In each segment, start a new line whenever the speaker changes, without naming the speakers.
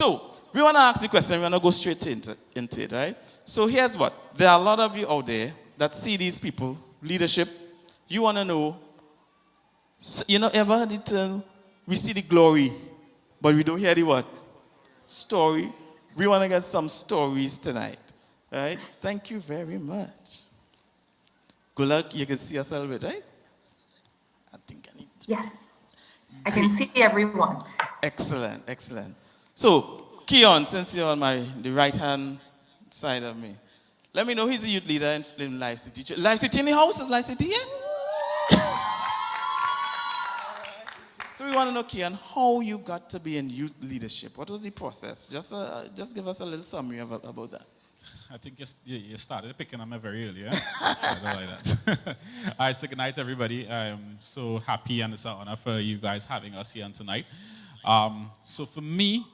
So, we want to ask the question, we want to go straight into it, right? So, here's what. There are a lot of you out there that see these people, leadership. You want to know, ever heard the term, we see the glory, but we don't hear the what? Story. We want to get some stories tonight, right? Thank you very much. Good luck. You can see yourself, right? I think I need to.
Yes, I can see everyone.
Excellent, excellent. So, Keon, since you're on the right-hand side of me, let me know he's a youth leader in Life City. Life City in the house? Is Life City here? So we want to know, Keon, how you got to be in youth leadership. What was the process? Just give us a little summary about that.
I think you started picking on me very early. I don't like that. All right, so good night, everybody. I'm so happy and it's an honor for you guys having us here tonight. So for me,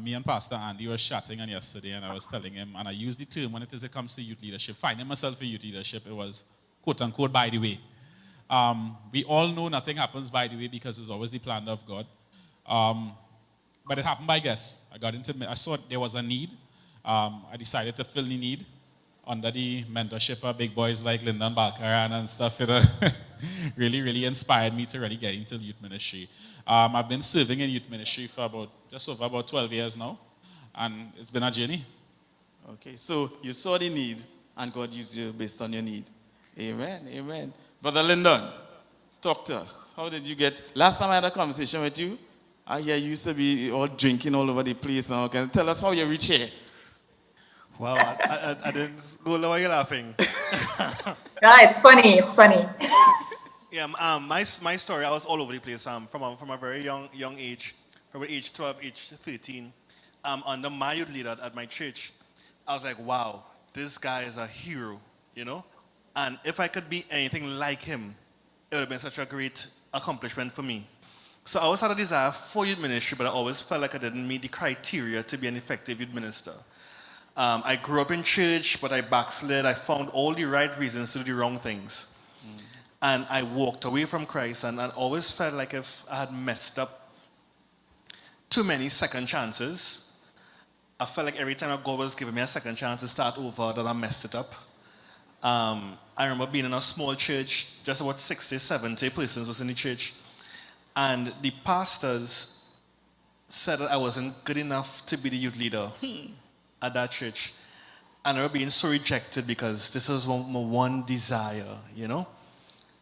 me and Pastor Andy were chatting on yesterday, and I was telling him, and I use the term when it comes to youth leadership, finding myself in youth leadership, it was quote-unquote by the way. We all know nothing happens by the way because it's always the plan of God. But it happened by guess. I saw there was a need. I decided to fill the need under the mentorship of big boys like Lyndon Balkaran and stuff. It really, really inspired me to really get into youth ministry. I've been serving in youth ministry for just over about 12 years now, and it's been a journey.
Okay, so you saw the need, and God used you based on your need. Amen, amen. Brother Lyndon, talk to us. How did you get... Last time I had a conversation with you, I hear you used to be all drinking all over the place. Now, can you tell us how you reach here?
Wow, I didn't go lower. You're laughing.
Yeah, it's funny.
Yeah, my story, I was all over the place from a very young age, from age 12, age 13. Under my youth leader at my church, I was like, wow, this guy is a hero, And if I could be anything like him, it would have been such a great accomplishment for me. So I always had a desire for youth ministry, but I always felt like I didn't meet the criteria to be an effective youth minister. I grew up in church, but I backslid. I found all the right reasons to do the wrong things. And I walked away from Christ, and I always felt like if I had messed up too many second chances, I felt like every time God was giving me a second chance to start over, that I messed it up. I remember being in a small church, just about 60, 70 persons was in the church, and the pastors said that I wasn't good enough to be the youth leader at that church. And I remember being so rejected because this was my one desire,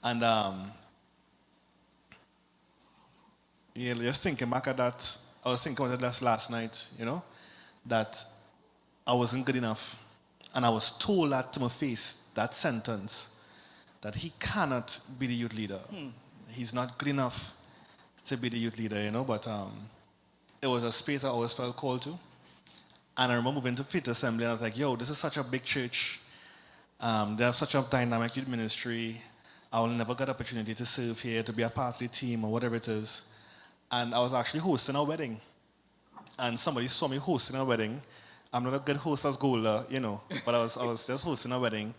And just thinking back at that, I was thinking about that last night, that I wasn't good enough. And I was told that to my face, that sentence, that he cannot be the youth leader. He's not good enough to be the youth leader, But it was a space I always felt called to. And I remember moving to Faith Assembly, and I was like, yo, this is such a big church. There's such a dynamic youth ministry. I will never get the opportunity to serve here, to be a part of the team, or whatever it is. And I was actually hosting a wedding. And somebody saw me hosting a wedding. I'm not a good host as Golda, but I was just hosting a wedding.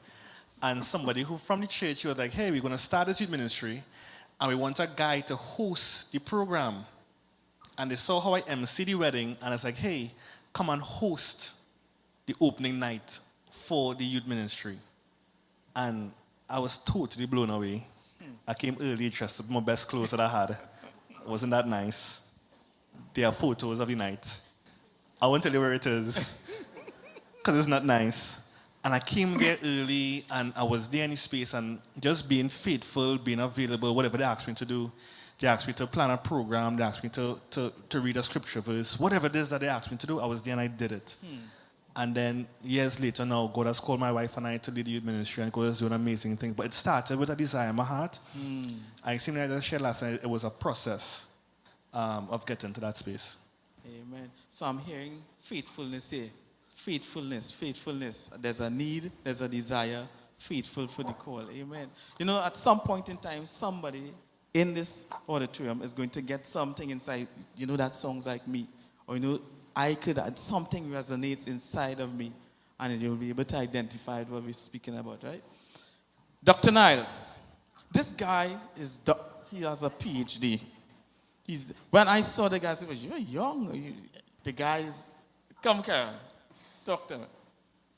And somebody from the church, he was like, hey, we're going to start this youth ministry, and we want a guy to host the program. And they saw how I MC the wedding, and I was like, hey, come and host the opening night for the youth ministry. And I was totally blown away. I came early dressed with my best clothes that I had. Wasn't that nice? There are photos of the night. I won't tell you where it is, because it's not nice. And I came there early, and I was there in the space, and just being faithful, being available, whatever they asked me to do. They asked me to plan a program. They asked me to read a scripture verse. Whatever it is that they asked me to do, I was there and I did it. And then years later now, God has called my wife and I to lead the youth ministry, and God is doing amazing things. But it started with a desire in my heart. I seem like I just shared last night, it was a process of getting to that space.
Amen. So I'm hearing faithfulness here. Faithfulness. There's a need, there's a desire, faithful for the call. Amen. At some point in time, somebody in this auditorium is going to get something inside, that song's like me. Or, I could add something resonates inside of me, and you'll be able to identify what we're speaking about, right? Dr. Niles, this guy he has a PhD. When I saw the guy, I said, well, you're young. The guys, come, Karen, talk to me.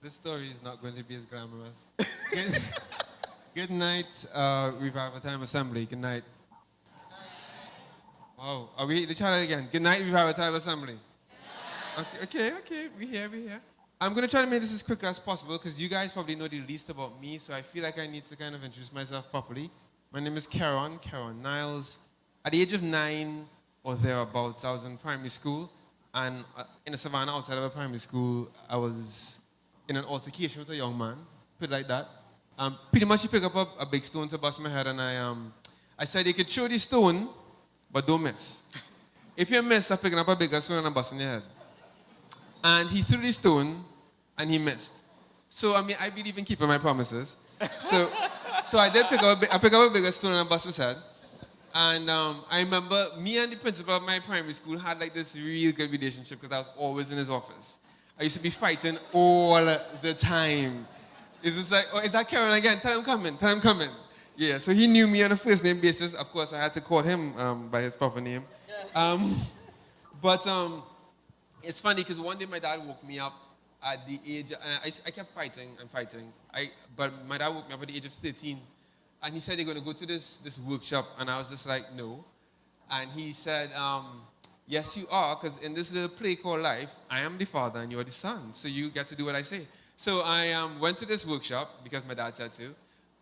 This story is not going to be as glamorous. Good night, RevivalTime Assembly. Good night. Wow, are we? Let's try that again. Good night, RevivalTime Assembly. Okay. We here. I'm going to try to make this as quick as possible because you guys probably know the least about me, so I feel like I need to kind of introduce myself properly. My name is Karen Niles. At the age of 9 or thereabouts, I was in primary school, and in the savannah outside of a primary school, I was in an altercation with a young man, put it like that. Pretty much he picked up a big stone to bust my head, and I said, you could throw the stone, but don't miss. If you miss, I'm picking up a bigger stone and I'm busting your head. And he threw the stone, and he missed. So, I mean, I believe in keeping my promises. So I did pick up a bigger stone and I bust his head. And I remember me and the principal of my primary school had like this real good relationship because I was always in his office. I used to be fighting all the time. It was like, oh, is that Karen again? Tell him coming. Yeah, so he knew me on a first name basis. Of course, I had to call him by his proper name. But it's funny because one day my dad woke me up at the age, I kept fighting and fighting. But my dad woke me up at the age of 13. And he said, you're going to go to this workshop. And I was just like, no. And he said, yes, you are, because in this little play called life, I am the father and you're the son. So you get to do what I say. So I went to this workshop because my dad said to.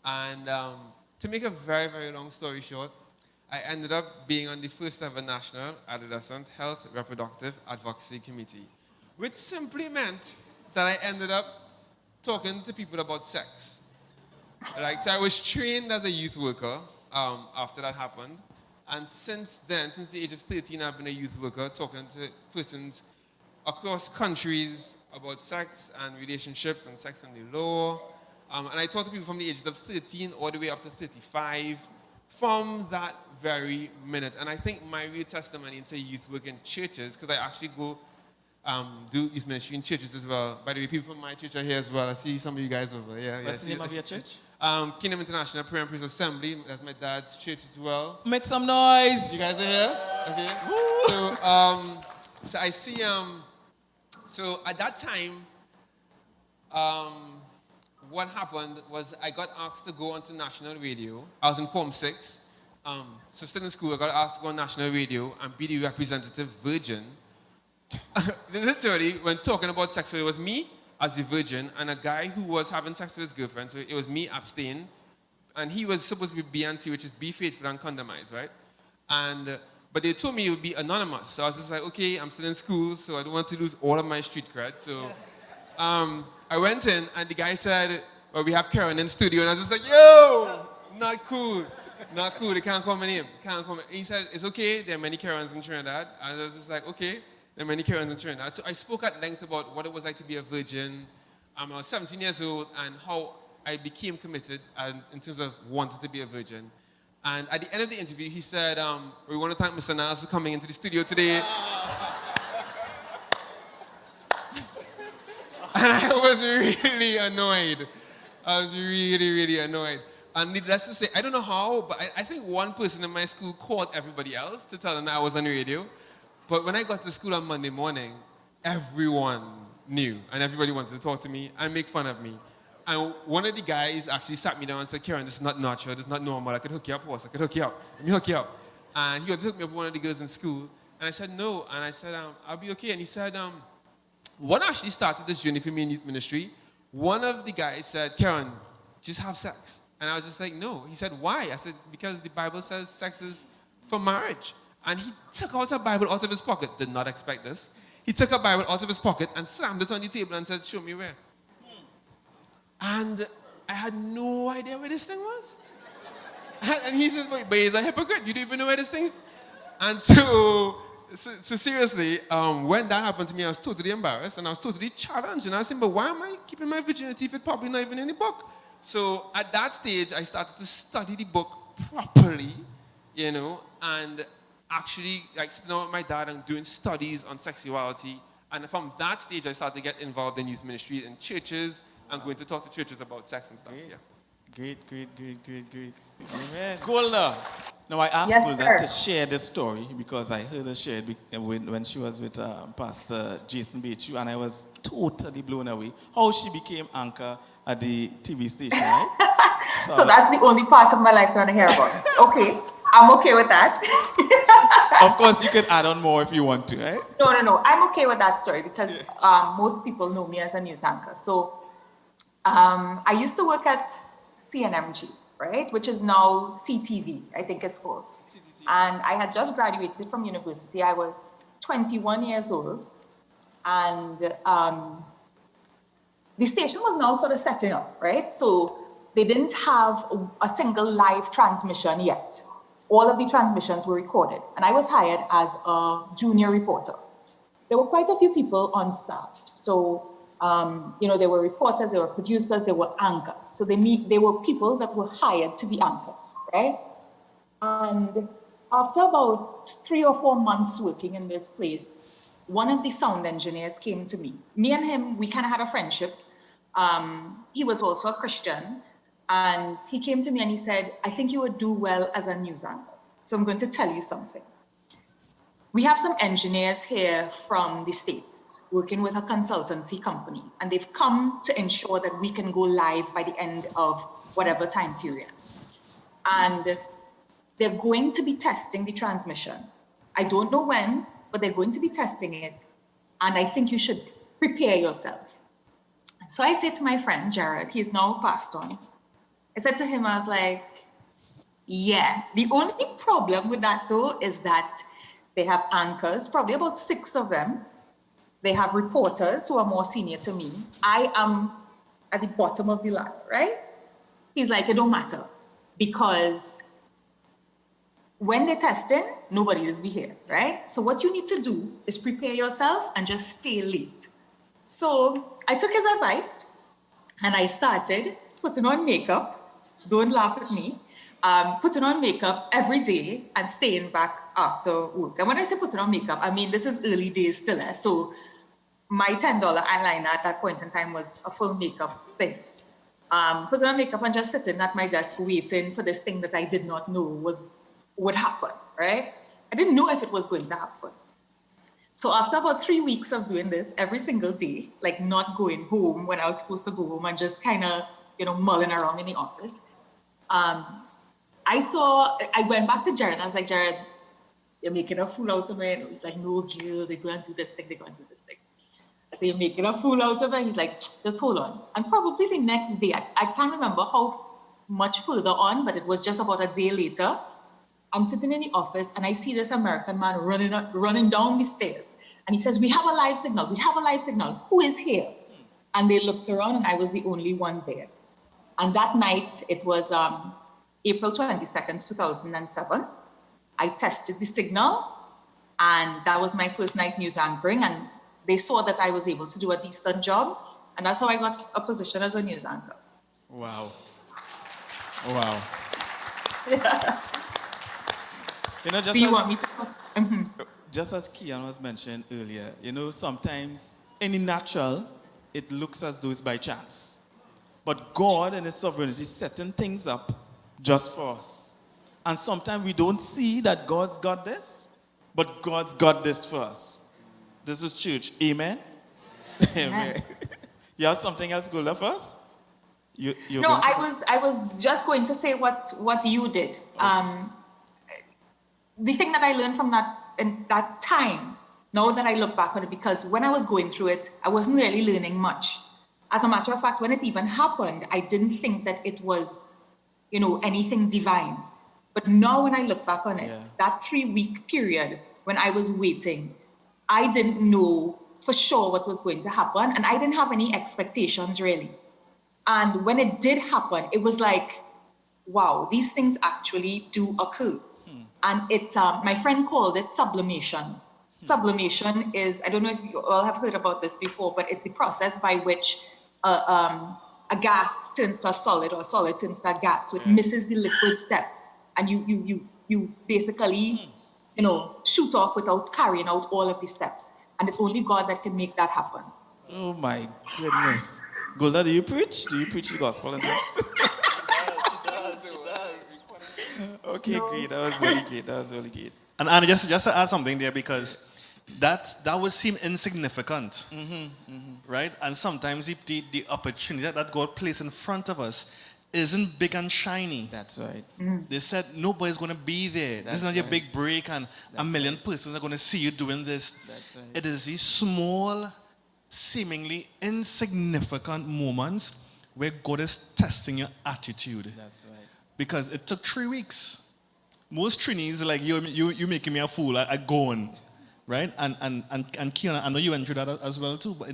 And to make a very, very long story short, I ended up being on the first ever National Adolescent Health Reproductive Advocacy Committee, which simply meant that I ended up talking to people about sex. Like, so I was trained as a youth worker after that happened. And since then, since the age of 13, I've been a youth worker talking to persons across countries about sex and relationships and sex and the law. And I talk to people from the ages of 13 all the way up to 35 from that very minute. And I think my real testimony into youth work in churches, because I actually go do youth ministry in churches as well. By the way, people from my church are here as well. I see some of you guys over here.
What's the name of your church?
Kingdom International Prayer and Praise Assembly. That's my dad's church as well.
Make some noise.
You guys are here? Okay. So I see, so at that time, what happened was I got asked to go onto national radio. I was in Form 6. So still in school, I got asked to go on national radio and be the representative virgin. Literally, when talking about sex, so it was me as the virgin and a guy who was having sex with his girlfriend. So it was me abstain. And he was supposed to be BNC, which is be faithful and condomize, right? And but they told me it would be anonymous. So I was just like, okay, I'm still in school, so I don't want to lose all of my street cred. So I went in, and the guy said, well, we have Karen in the studio. And I was just like, yo, not cool. Not cool. They can't call my name. He said, it's okay. There are many Karens in Trinidad. And I was just like, okay. There are many Karens in Trinidad. So I spoke at length about what it was like to be a virgin. I was 17 years old and how I became committed in terms of wanting to be a virgin. And at the end of the interview, he said, we want to thank Mr. Niles for coming into the studio today. And I was really annoyed. I was really, really annoyed. And needless to say, I don't know how, but I think one person in my school called everybody else to tell them that I was on the radio. But when I got to school on Monday morning, everyone knew, and everybody wanted to talk to me and make fun of me. And one of the guys actually sat me down and said, Karen, this is not natural, this is not normal. I could hook you up, boss. I could hook you up. Let me hook you up. And he wanted to hook me up with one of the girls in school. And I said, no. And I said, I'll be okay. And he said, what actually started this journey for me in youth ministry, one of the guys said, Karen, just have sex. And I was just like, no. He said, why? I said, because the Bible says sex is for marriage. And he took out a Bible out of his pocket. Did not expect this. He took a Bible out of his pocket and slammed it on the table and said, show me where. And I had no idea where this thing was. And he said, but he's a hypocrite. You don't even know where this thing is. And so seriously, when that happened to me, I was totally embarrassed and I was totally challenged. And I was saying, but why am I keeping my virginity if it's probably not even in the book? So at that stage, I started to study the book properly, and actually sitting down with my dad and doing studies on sexuality. And from that stage, I started to get involved in youth ministry in churches and going to talk to churches about sex and stuff.
Great. Great. Amen. Cool now. Now, I asked
Yes,
Gulda
sir.
to share the story because I heard her share it when she was with Pastor Jason Bechu, and I was totally blown away how she became anchor at the TV station, right?
So that's the only part of my life you want to hear about. Okay, I'm okay with that.
Of course, you can add on more if you want to, right?
No. I'm okay with that story because most people know me as a news anchor. So I used to work at CNMG, right, which is now CTV, I think it's called. And I had just graduated from university. I was 21 years old, and the station was now sort of setting up, right? So they didn't have a single live transmission yet. All of the transmissions were recorded, and I was hired as a junior reporter. There were quite a few people on staff. So, there were reporters, there were producers, there were anchors. So they were people that were hired to be anchors, right? And after about 3 or 4 months working in this place, one of the sound engineers came to me. Me and him, we kind of had a friendship. He was also a Christian. And he came to me and he said, I think you would do well as a news anchor. So I'm going to tell you something. We have some engineers here from the States working with a consultancy company, and they've come to ensure that we can go live by the end of whatever time period. And they're going to be testing the transmission. I don't know when, but they're going to be testing it. And I think you should prepare yourself. So I said to my friend, Jared, he's now passed on. I said to him, I was like, yeah, the only problem with that though is that they have anchors, probably about 6 of them. They have reporters who are more senior to me. I am at the bottom of the ladder, right? He's like, it don't matter, because when they're testing, nobody will be here, right? So what you need to do is prepare yourself and just stay late. So I took his advice and I started putting on makeup. Don't laugh at me. Putting on makeup every day and staying back after work. And when I say putting on makeup, I mean, this is early days still. So my $10 eyeliner at that point in time was a full makeup thing. Putting on makeup and just sitting at my desk waiting for this thing that I did not know would happen, right? I didn't know if it was going to happen. So after about 3 weeks of doing this every single day, like not going home when I was supposed to go home and just kind of, mulling around in the office, I went back to Jared and I was like, Jared, you're making a fool out of me. And he's like, no, Jill, they're going to do this thing, I said, you're making a fool out of it. He's like, just hold on. And probably the next day, I can't remember how much further on, but it was just about a day later. I'm sitting in the office and I see this American man running down the stairs. And he says, we have a live signal. Who is here? And they looked around and I was the only one there. And that night, it was April 22nd, 2007. I tested the signal, and that was my first night news anchoring, and they saw that I was able to do a decent job, and that's how I got a position as a news anchor.
Wow.
Yeah.
Just
Do you want me to talk?
Just as Kian was mentioned earlier, sometimes in the natural, it looks as though it's by chance. But God in His sovereignty is setting things up just for us. And sometimes we don't see that God's got this, but God's got this for us. This is church. Amen? Amen. You have something else, Gulda, for us?
No, I was just going to say what you did. Okay. The thing that I learned from that time, now that I look back on it, because when I was going through it, I wasn't really learning much. As a matter of fact, when it even happened, I didn't think that it was, anything divine. But now when I look back on it, that 3-week period when I was waiting, I didn't know for sure what was going to happen. And I didn't have any expectations really. And when it did happen, it was like, wow, these things actually do occur. And it, my friend called it sublimation. Sublimation is, I don't know if you all have heard about this before, but it's the process by which a gas turns to a solid or a solid turns to a gas. So it misses the liquid step. And you basically, shoot off without carrying out all of the steps. And it's only God that can make that happen.
Oh my goodness. Gulda, do you preach the gospel? And so? Okay, great. That was really great. That was really great.
And just to add something there, because that would seem insignificant, right? And sometimes the opportunity that God placed in front of us isn't big and shiny.
That's right.
They said nobody's going to be there. This is not your big break, and a million persons are going to see you doing this.
That's right.
It is these small, seemingly insignificant moments where God is testing your attitude.
That's right.
Because it took 3 weeks. Most trainees are like, you making me a fool. I go on, right? And Kiana, I know you went through that as well too. But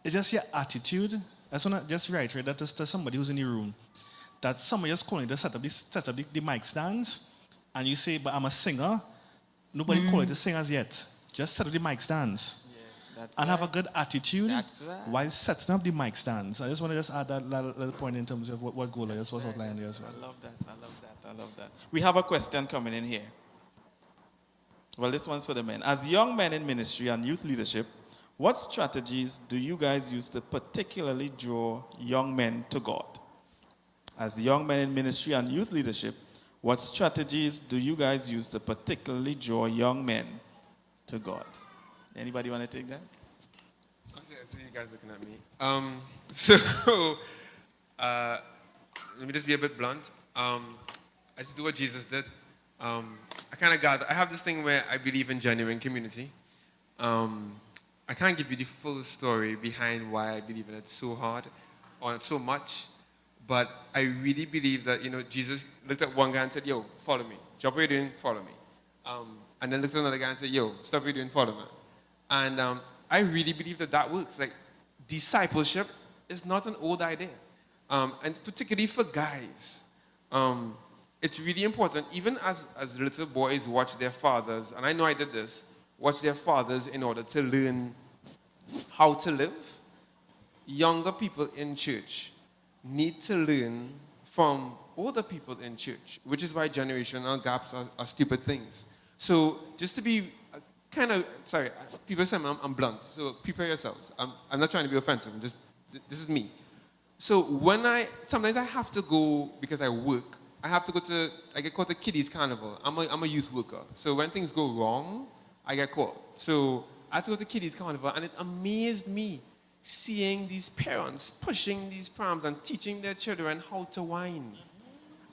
it's just your attitude. I just want to just reiterate that to somebody who's in the room. That somebody just calling to set up the mic stands, and you say, but I'm a singer. Nobody call it to singers yet. Just set up the mic stands.
Yeah, that's
and
right.
have a good attitude
That's right.
while setting up the mic stands. I just want to just add that little point in terms of what Gola just was outlining there as well.
I love that. I love that. I love that. We have a question coming in here. Well, this one's for the men. As young men in ministry and youth leadership, what strategies do you guys use to particularly draw young men to God? As young men in ministry and youth leadership, what strategies do you guys use to particularly draw young men to God? Anybody want to take that?
Okay, I see you guys looking at me. So, let me just be a bit blunt. I just do what Jesus did. I kind of gather. I have this thing where I believe in genuine community. I can't give you the full story behind why I believe in it so hard or so much, but I really believe that, Jesus looked at one guy and said, yo, follow me. Drop what you're doing, follow me. And then looked at another guy and said, yo, stop what you're doing, follow me. And I really believe that works. Like, discipleship is not an old idea. And particularly for guys, it's really important, even as little boys watch their fathers, and I know I did this, watch their fathers in order to learn how to live. Younger people in church need to learn from older people in church, which is why generational gaps are stupid things. So just to be people say I'm blunt, so prepare yourselves. I'm not trying to be offensive, this is me. So sometimes I have to go, because I work, I get called to Kiddies Carnival. I'm a youth worker. So when things go wrong, I get called. So I had to go to Kiddies Carnival, and it amazed me seeing these parents pushing these prams and teaching their children how to whine.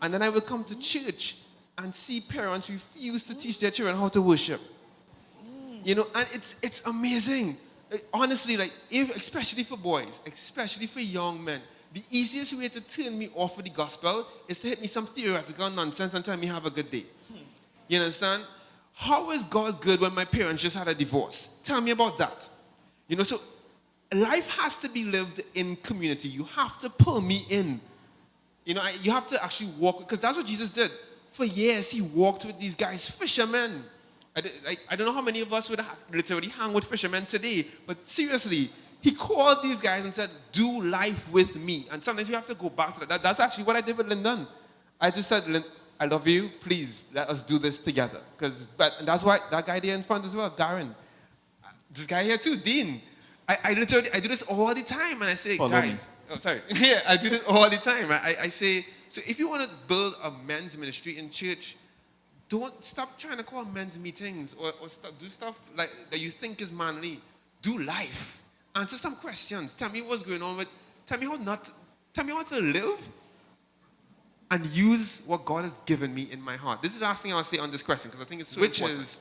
And then I would come to church and see parents refuse to teach their children how to worship. And it's amazing. Honestly, especially for boys, especially for young men, the easiest way to turn me off of the gospel is to hit me some theoretical nonsense and tell me have a good day. You understand? How is God good when my parents just had a divorce? Tell me about that. So life has to be lived in community. You have to pull me in. You have to actually walk, because that's what Jesus did. For years, he walked with these guys, fishermen. I don't know how many of us would literally hang with fishermen today, but seriously, he called these guys and said, do life with me. And sometimes you have to go back to that. That's actually what I did with Lyndon. I just said, I love you, please, let us do this together. And that's why that guy there in front as well, Darren. This guy here too, Dean. I do this all the time, and I say,
Follow
guys,
me.
oh, sorry. Yeah, I do this all the time. I say, so if you want to build a men's ministry in church, don't stop trying to call men's meetings or do stuff like that you think is manly. Do life. Answer some questions. Tell me what's going on tell me how to live and use what God has given me in my heart. This is the last thing I'll say on this question, because I think it's so important.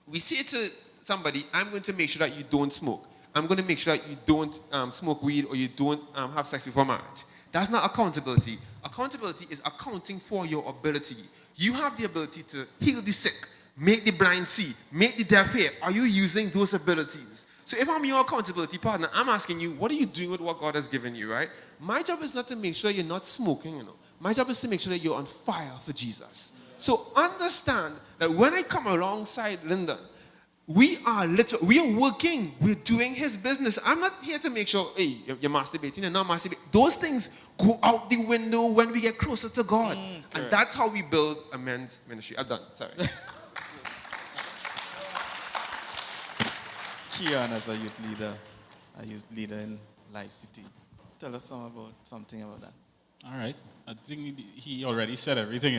We say to somebody, I'm going to make sure that you don't smoke. I'm going to make sure that you don't smoke weed or you don't have sex before marriage. That's not accountability. Accountability is accounting for your ability. You have the ability to heal the sick, make the blind see, make the deaf hear. Are you using those abilities? So if I'm your accountability partner, I'm asking you, what are you doing with what God has given you, right? My job is not to make sure you're not smoking, My job is to make sure that you're on fire for Jesus. So understand that when I come alongside Lyndon, we are working, we're doing his business. I'm not here to make sure, hey, you're masturbating and not masturbating. Those things go out the window when we get closer to God. And that's how we build a men's ministry. I'm done, sorry.
Kian, as a youth leader in Life City. Tell us something about that.
All right. I think he already said everything.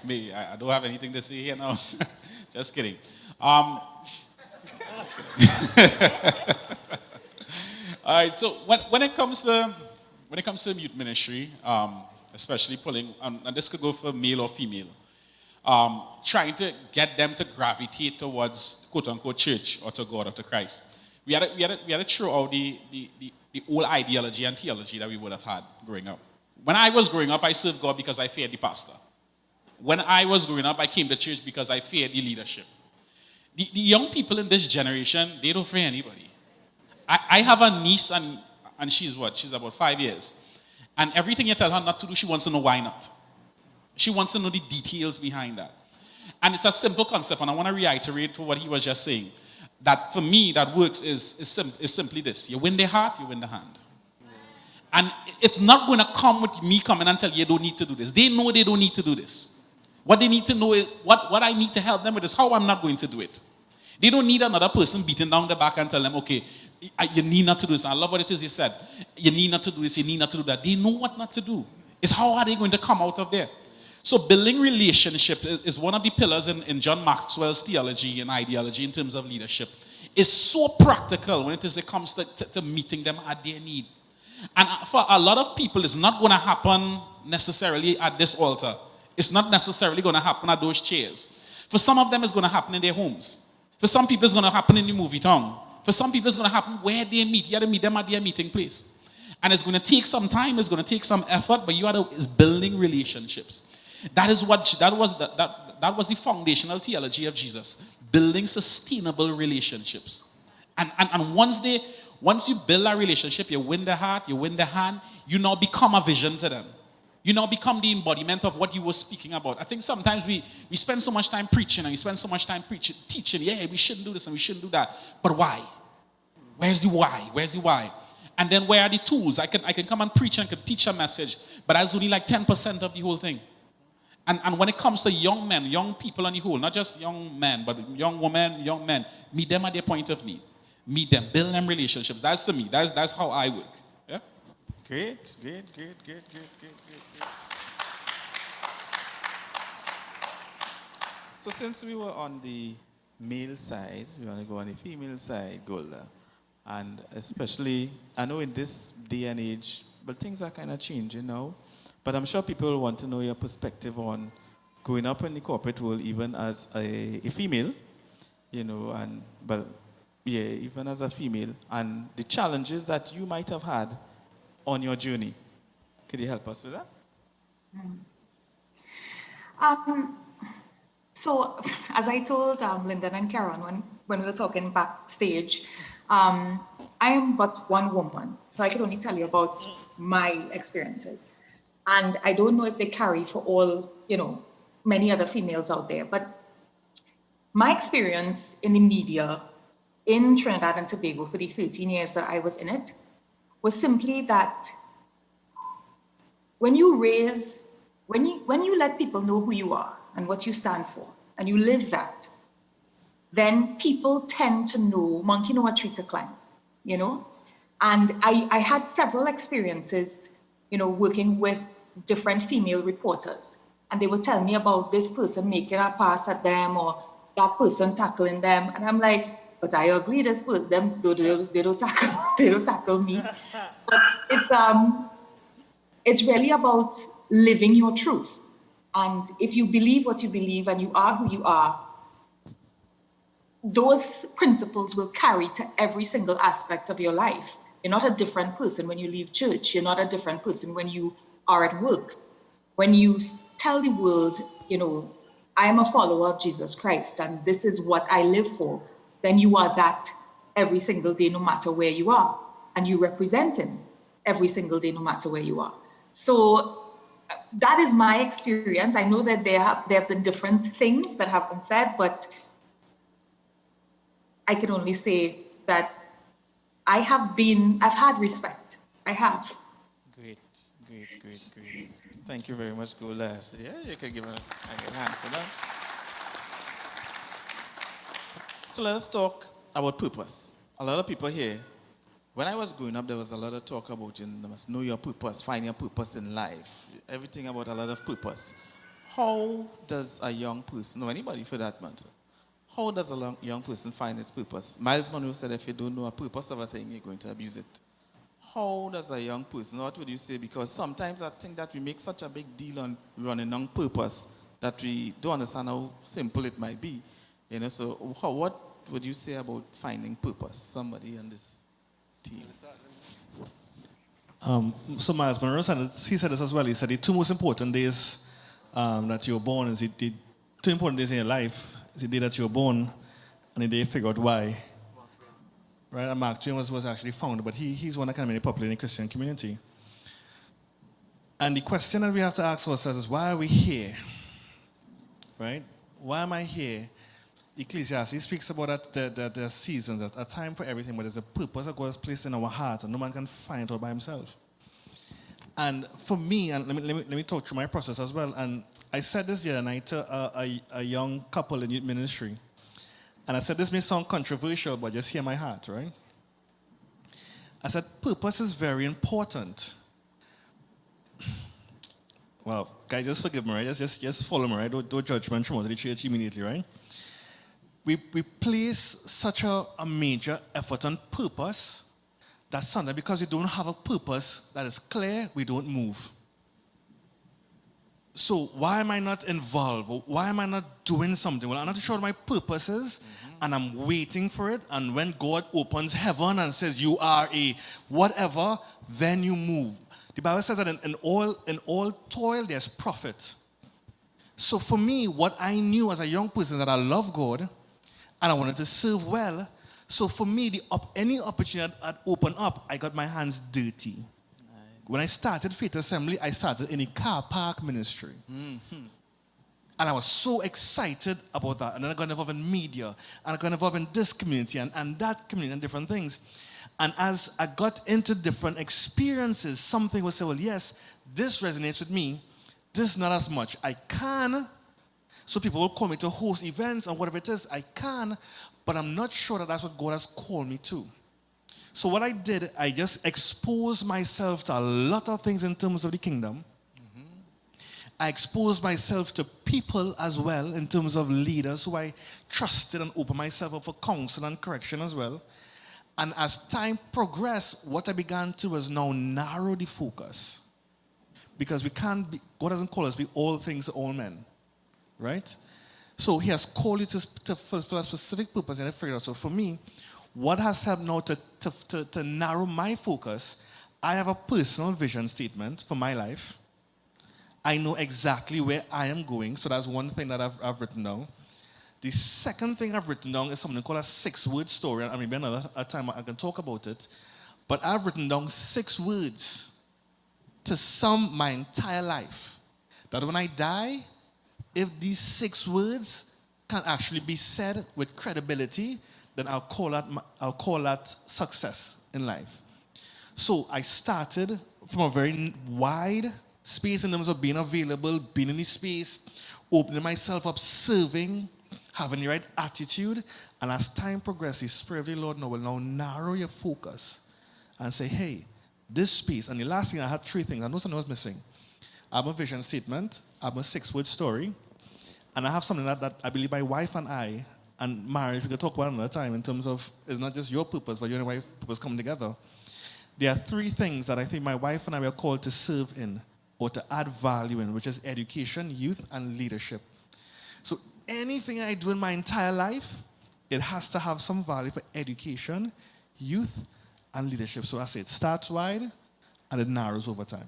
Me, I don't have anything to say here now. Just kidding. Just kidding. All right. So when it comes to youth ministry, especially pulling, and this could go for male or female, trying to get them to gravitate towards quote unquote church or to God or to Christ. We had to throw out the old ideology and theology that we would have had growing up. When I was growing up, I served God because I feared the pastor. When I was growing up, I came to church because I feared the leadership. The young people in this generation, they don't fear anybody. I have a niece, and she's what? She's about 5 years. And everything you tell her not to do, she wants to know why not. She wants to know the details behind that. And it's a simple concept, and I want to reiterate what he was just saying. That for me, that works is simply this. You win their heart, you win the hand. And it's not going to come with me coming and tell you don't need to do this. They know they don't need to do this. What they need to know is, what I need to help them with is how I'm not going to do it. They don't need another person beating down the back and tell them, okay, you need not to do this. I love what it is he said. You need not to do this, you need not to do that. They know what not to do. It's how are they going to come out of there. So building relationship is one of the pillars in John Maxwell's theology and ideology in terms of leadership. It's so practical when it comes to meeting them at their need. And for a lot of people, it's not going to happen necessarily at this altar. It's not necessarily going to happen at those chairs. For some of them, it's going to happen in their homes. For some people, it's going to happen in the movie town. For some people, it's going to happen where they meet. You have to meet them at their meeting place. And it's going to take some time, it's going to take some effort, but is building relationships. That was the foundational theology of Jesus. Building sustainable relationships. And once you build a relationship, you win the heart, you win the hand, you now become a vision to them. You now become the embodiment of what you were speaking about. I think sometimes we spend so much time preaching and we spend so much time teaching, yeah, we shouldn't do this and we shouldn't do that. But why? Where's the why? Where's the why? And then where are the tools? I can come and preach and I can teach a message, but that's only like 10% of the whole thing. And when it comes to young men, young people on the whole, not just young men, but young women, young men, meet them at their point of need. Meet them, build them relationships. That's to me. That's how I work. Yeah?
Great. So since we were on the male side, we want to go on the female side, Golda. And especially, I know in this day and age, but things are kind of changing now. But I'm sure people want to know your perspective on growing up in the corporate world, even as a female, even as a female, and the challenges that you might have had on your journey. Could you help us with that?
So, as I told Lyndon and Karen when we were talking backstage, I am but one woman, so I can only tell you about my experiences. And I don't know if they carry for all, many other females out there, but my experience in the media in Trinidad and Tobago for the 13 years that I was in it was simply that when you let people know who you are and what you stand for, and you live that, then people tend to know monkey know a tree to climb, And I had several experiences, working with different female reporters, and they would tell me about this person making a pass at them or that person tackling them, and I'm like, but I agree, this person, they don't tackle me. But it's really about living your truth. And if you believe what you believe and you are who you are, those principles will carry to every single aspect of your life. You're not a different person when you leave church. You're not a different person when you are at work. When you tell the world, I am a follower of Jesus Christ and this is what I live for, then you are that every single day, no matter where you are. And you represent him every single day, no matter where you are. So that is my experience. I know that there have been different things that have been said, but I can only say that I've had respect. I have.
Great. Thank you very much, Golda. Yeah, you can give a hand for that. So let us talk about purpose. A lot of people here When I was growing up, there was a lot of talk about you must know your purpose, find your purpose in life. Everything about a lot of purpose. How does a young person, or anybody for that matter, how does a young person find his purpose? Miles Monroe said if you don't know a purpose of a thing, you're going to abuse it. How does a young person, what would you say? Because sometimes I think that we make such a big deal on running on purpose that we don't understand how simple it might be. So what would you say about finding purpose? Somebody on this team.
So Miles Monroe said, he said this as well. He said the two most important days that you were born is the two important days in your life is the day that you were born and the day you figure out why. Right? And Mark Twain was actually founded, but he's one that kind of made popular in the Christian community. And the question that we have to ask ourselves is, why are we here? Right? Why am I here? Ecclesiastes speaks about that there are seasons, a time for everything, but there's a purpose that God has placed in our heart, and no man can find it all by himself. And for me, and let me talk through my process as well. And I said this the other night to a young couple in youth ministry. And I said, this may sound controversial, but just hear my heart, right? I said, purpose is very important. Well, guys, just forgive me, right? Just follow me, right? Don't judge me and promote the church immediately, right? We place such a major effort on purpose that sometimes because we don't have a purpose that is clear, we don't move. So why am I not involved? Why am I not doing something? Well, I'm not sure what my purpose is, and I'm waiting for it. And when God opens heaven and says, you are a whatever, then you move. The Bible says that in all toil, there's profit. So for me, what I knew as a young person is that I love God, and I wanted to serve well. So for me, any opportunity that opened up, I got my hands dirty. When I started Faith Assembly, I started in a car park ministry. Mm-hmm. And I was so excited about that. And then I got involved in media. And I got involved in this community and that community and different things. And as I got into different experiences, something would say, well, yes, this resonates with me. This not as much. I can. So people will call me to host events and whatever it is, I can. But I'm not sure that that's what God has called me to. So what I did, I just exposed myself to a lot of things in terms of the kingdom. Mm-hmm. I exposed myself to people as well in terms of leaders who I trusted and opened myself up for counsel and correction as well. And as time progressed, what I began to was now narrow the focus. Because God doesn't call us to be all things to all men. Right? So he has called you to fulfill a specific purpose and I figured out. So for me, what has helped now to narrow my focus, I have a personal vision statement for my life. I know exactly where I am going, so that's one thing that I've written down. The second thing I've written down is something called a 6-word story, and maybe another time I can talk about it. But I've written down 6 words to sum my entire life. That when I die, if these 6 words can actually be said with credibility, then I'll call that success in life. So I started from a very wide space in terms of being available, being in the space, opening myself up, serving, having the right attitude. And as time progresses, the Spirit of the Lord will now narrow your focus and say, hey, this space. And the last thing, I had 3 things. I know something was missing. I have a vision statement. I have a 6-word story. And I have something that I believe my wife and I, and marriage, we can talk about another time in terms of, it's not just your purpose, but you and your wife purpose come together. There are 3 things that I think my wife and I were called to serve in, or to add value in, which is education, youth, and leadership. So anything I do in my entire life, it has to have some value for education, youth, and leadership. So I say it starts wide, and it narrows over time.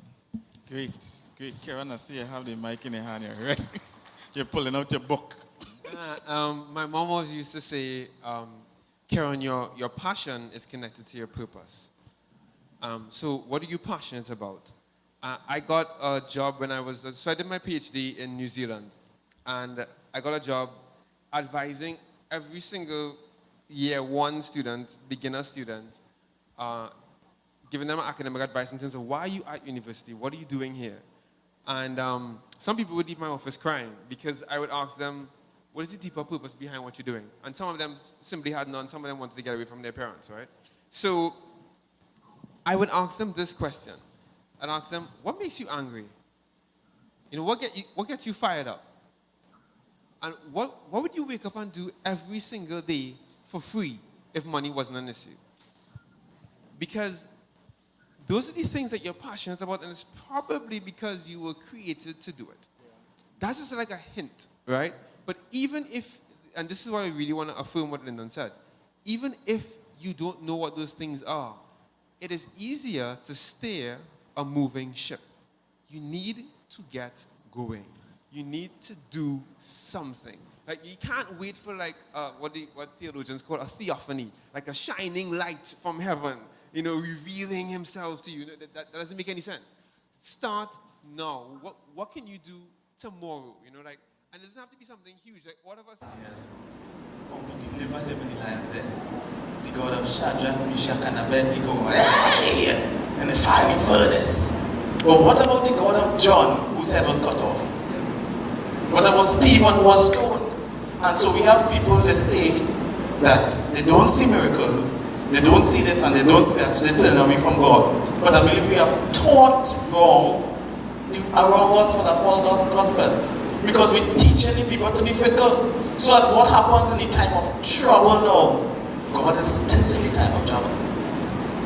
Great. Karen, I see you have the mic in your hand here, right? You're pulling out your book.
My mom always used to say, Karen, your passion is connected to your purpose. So what are you passionate about? I got a job so I did my PhD in New Zealand. And I got a job advising every single year 1 student, beginner student, giving them academic advice in terms of why are you at university? What are you doing here? And some people would leave my office crying because I would ask them, what is the deeper purpose behind what you're doing? And some of them simply had none. Some of them wanted to get away from their parents, right? So I would ask them this question. I'd ask them, what makes you angry? You know, what gets you fired up? And what would you wake up and do every single day for free if money wasn't an issue? Because those are the things that you're passionate about, and it's probably because you were created to do it. That's just like a hint, right? But even if, and this is what I really want to affirm what Lyndon said, even if you don't know what those things are, it is easier to steer a moving ship. You need to get going. You need to do something. Like, you can't wait for like what theologians call a theophany, like a shining light from heaven, you know, revealing himself to you. That doesn't make any sense. Start now. What can you do tomorrow? You know, like, and it doesn't have to be something huge. Like, what of us?
We deliver heavenly lines there. The God of Shadrach, Meshach, and Abednego, hey, in the fiery furnace. But what about the God of John, whose head was cut off? What about Stephen, who was stoned? And so we have people that say that they don't see miracles, they don't see this and they don't see that, so they turn away from God. But I believe we have taught wrong around us for the false gospel. Because we're teaching the people to be fickle. So that what happens in the time of trouble now, God is still in the time of trouble.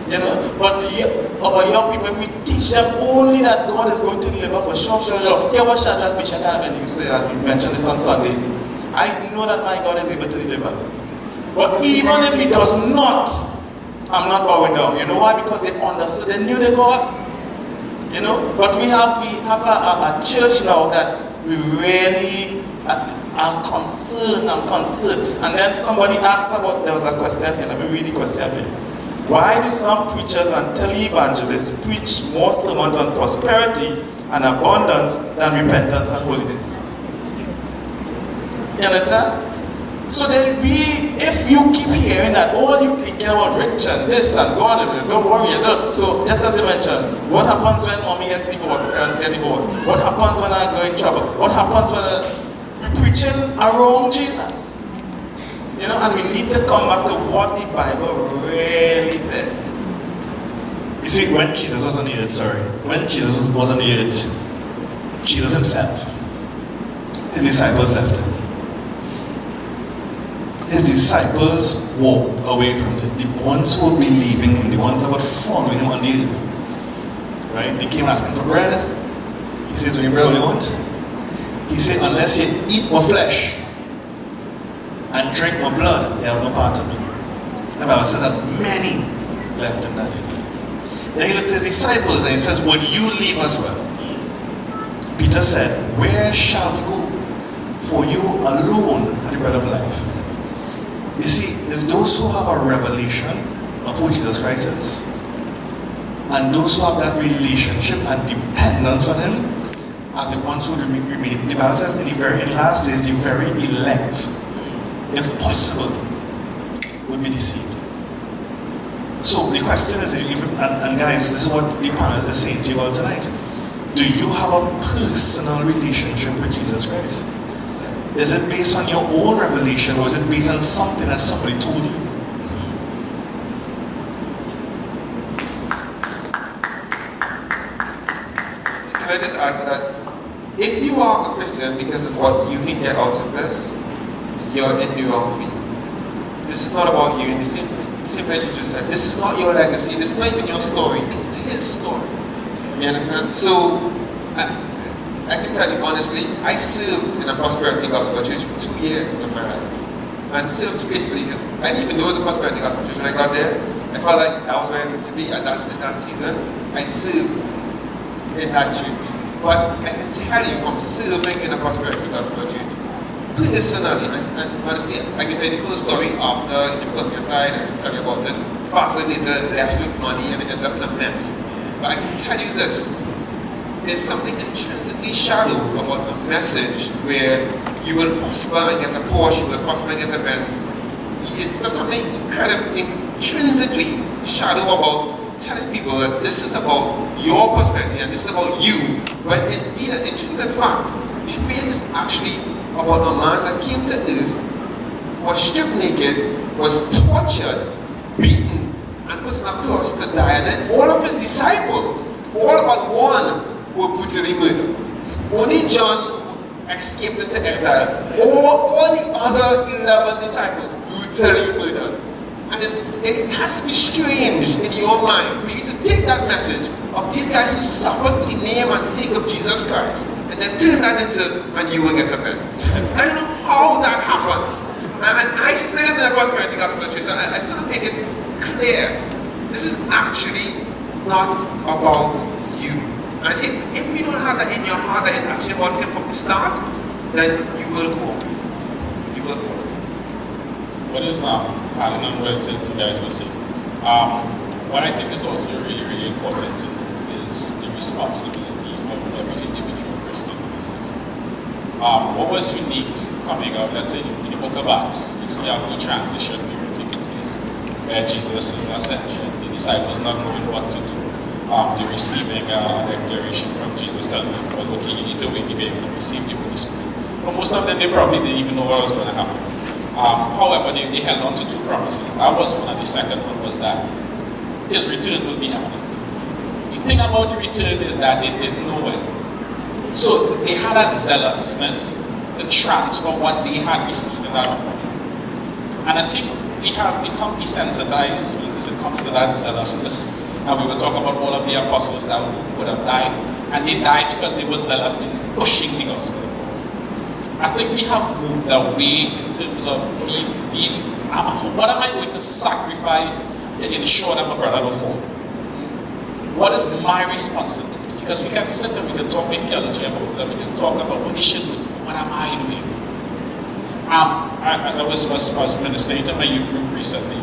You know, but our young people, we teach them only that God is going to deliver for sure. Here was Shadrach, Meshach, and Abednego say that. We mentioned this on Sunday. I know that my God is able to deliver. But even if He does not, I'm not bowing down. You know why? Because they understood, they knew the God. You know, but we have a church now that we really, I'm concerned. And then somebody asked about, there was a question here, let me read the question here. Why do some preachers and televangelists preach more sermons on prosperity and abundance than repentance and holiness? You understand? So then if you keep hearing that, all you thinking about rich and this and God, and don't worry, so just as you mentioned, what happens when mommy gets divorced, parents get divorced? What happens when I go in trouble? What happens when I'm preaching around Jesus? You know, and we need to come back to what the Bible really says.
You see, when Jesus was on the earth, when Jesus was on the earth, Jesus himself, his disciples left him. His disciples walked away from him. The ones who would be leaving him, the ones that would follow him on the earth. Right? They came asking for bread. He says, "When you bread, what do you want?" He said, "Unless you eat more flesh and drink more blood, you have no part of me." The Bible says that many left him that day. Then he looked at his disciples and he says, "Would you leave as well?" Peter said, "Where shall we go? For you alone are the bread of life." You see, there's those who have a revelation of who Jesus Christ is. And those who have that relationship and dependence on him are the ones who remain. The Bible says in the last days, the very elect, if possible, will be deceived. So the question is, and guys, this is what the panel is saying to you all tonight. Do you have a personal relationship with Jesus Christ? Is it based on your own revelation, or is it based on something that somebody told you?
Can I just add to that? If you are a Christian because of what you can get out of this, you're in the wrong faith. This is not about you. In the same way you just said, this is not your legacy. This is not even your story. This is his story. You understand? So, I can tell you honestly, I served in a prosperity gospel church for 2 years of my life. And served faithfully because I didn't even know it was a prosperity gospel church. When I got there, I felt like that was where I needed to be at that season. I served in that church. But I can tell you from serving in a prosperity gospel church, personally, and honestly, I can tell you the full story after you put me aside, I can tell you about it. Pastor later left with money and it ended up in a mess. But I can tell you this. There's something intrinsically shallow about a message where you will prosper and get a Porsche, you will prosper and get a Benz. It's something incredibly intrinsically shallow about telling people that this is about your prosperity and this is about you. But indeed, in truth and fact, the faith is actually about a man that came to earth, was stripped naked, was tortured, beaten, and put on a cross to to die, and then all of his disciples, all but one, were brutally murdered. Only John escaped into exile. All the other 11 disciples brutally murdered. And it has to be strange in your mind for you to take that message of these guys who suffered for the name and sake of Jesus Christ and then turn that into, and you will get up there. I don't know how that happens. And I said that was going to gospel church, so I just want to make it clear. This is actually not about you. And if you don't have that in your heart that it's actually about him from the start, then you will go. You will go.
What is adding on what it is you guys were saying? What I think is also really, really important is the responsibility of every individual Christian in this season. What was unique coming up, let's say in the book of Acts, we see how the transition period taking place, where Jesus' ascension, the disciples not knowing what to do, the receiving declaration from Jesus telling them, well, okay, you need to wait, you able to receive the Holy Spirit. For most of them, they probably didn't even know what was going to happen. However, they held on to two promises. That was one, and the second one was that his return will be imminent. The thing about the return is that they didn't know it. So they had a zealousness to transfer what they had received in that moment. And I think we have become desensitized when it comes to that zealousness. And we will talk about all of the apostles that would have died. And they died because they were zealous in pushing the gospel. I think we have moved away in terms of being what am I going to sacrifice to ensure that my brother don't fall? What is my responsibility? Because we can sit and we can talk with theology about it, we can talk about what they should do. What am I doing? I was ministering to my youth group recently,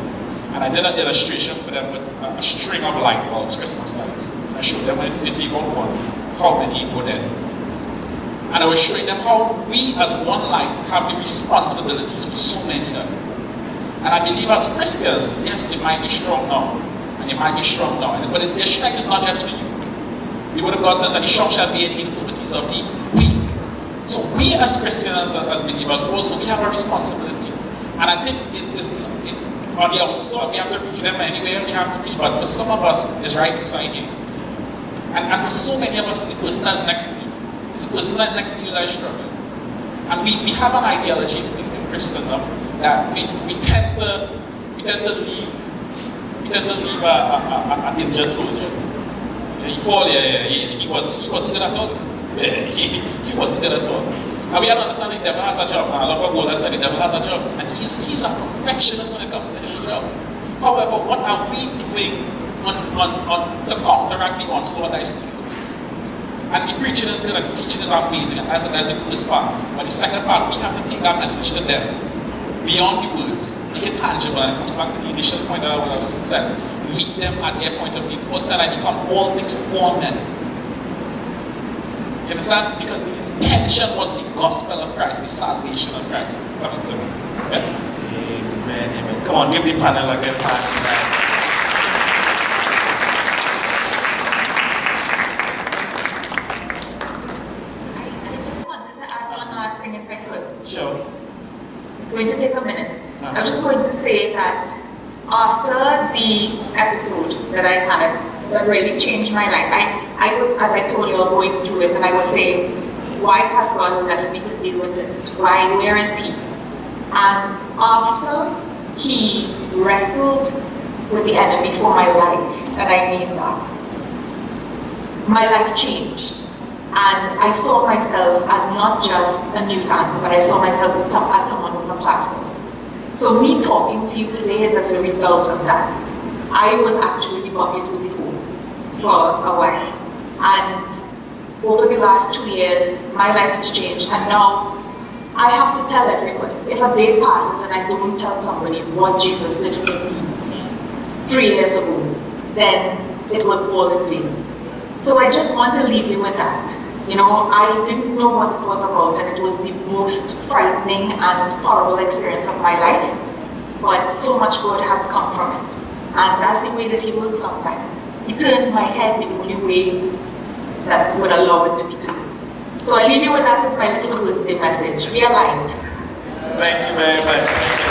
and I did an illustration for them with a string of light bulbs, Christmas lights. I showed them when it take out one, how many go there. And I was showing them how we as one light have the responsibilities for so many of them. And I believe as Christians, yes, it might be strong now, and it might be strong now, but the strength is not just for you. The word of God says that the strong shall be in the infirmities of the weak. So we as Christians, as believers, also we have a responsibility. And I think on the outstore, we have to reach them anywhere we have to reach, but for some of us, it's right inside here. And for so many of us, it's the person that's next to you. It's the person that's next to you that is struggling. And we have an ideology in Christendom that we tend to leave an injured soldier. He fall, he wasn't good at all. He wasn't good at all. And we have to understand the devil has a job. I love what God said, the devil has a job. And he's a perfectionist when it comes to his job. However, what are we doing to counteract the onslaught that is taking place? And the preaching is good, and the teaching is amazing, and that's the first part. But the second part, we have to take that message to them beyond the words, make it tangible, and it comes back to the initial point that I would have said. Meet them at their point of view. Paul said, I become all things to all men. You understand? Because the intention was the gospel of Christ, the salvation of Christ coming to them. Okay?
Amen, amen. Come on, give the panel a good hand tonight.
I just wanted to add one last thing if I could.
Sure.
It's going to take a minute. I'm just going to say that after the episode that I had that really changed my life, I was, as I told you, going through it, and I was saying, why has God left me to deal with this? Why? Where is He? And after He wrestled with the enemy for my life, and I mean that, my life changed. And I saw myself as not just a news anchor, but I saw myself as someone with a platform. So me talking to you today is as a result of that. I was actually the bucket with the hole for a while. And over the last 2 years, my life has changed. And now I have to tell everybody, if a day passes and I don't tell somebody what Jesus did for me 3 years ago, then it was all in vain. So I just want to leave you with that. You know, I didn't know what it was about, and it was the most frightening and horrible experience of my life. But so much good has come from it. And that's the way that He works sometimes. He turned my head the only way that would allow it to be turned. So I leave you with that as my little birthday message. Be aligned.
Thank you very much.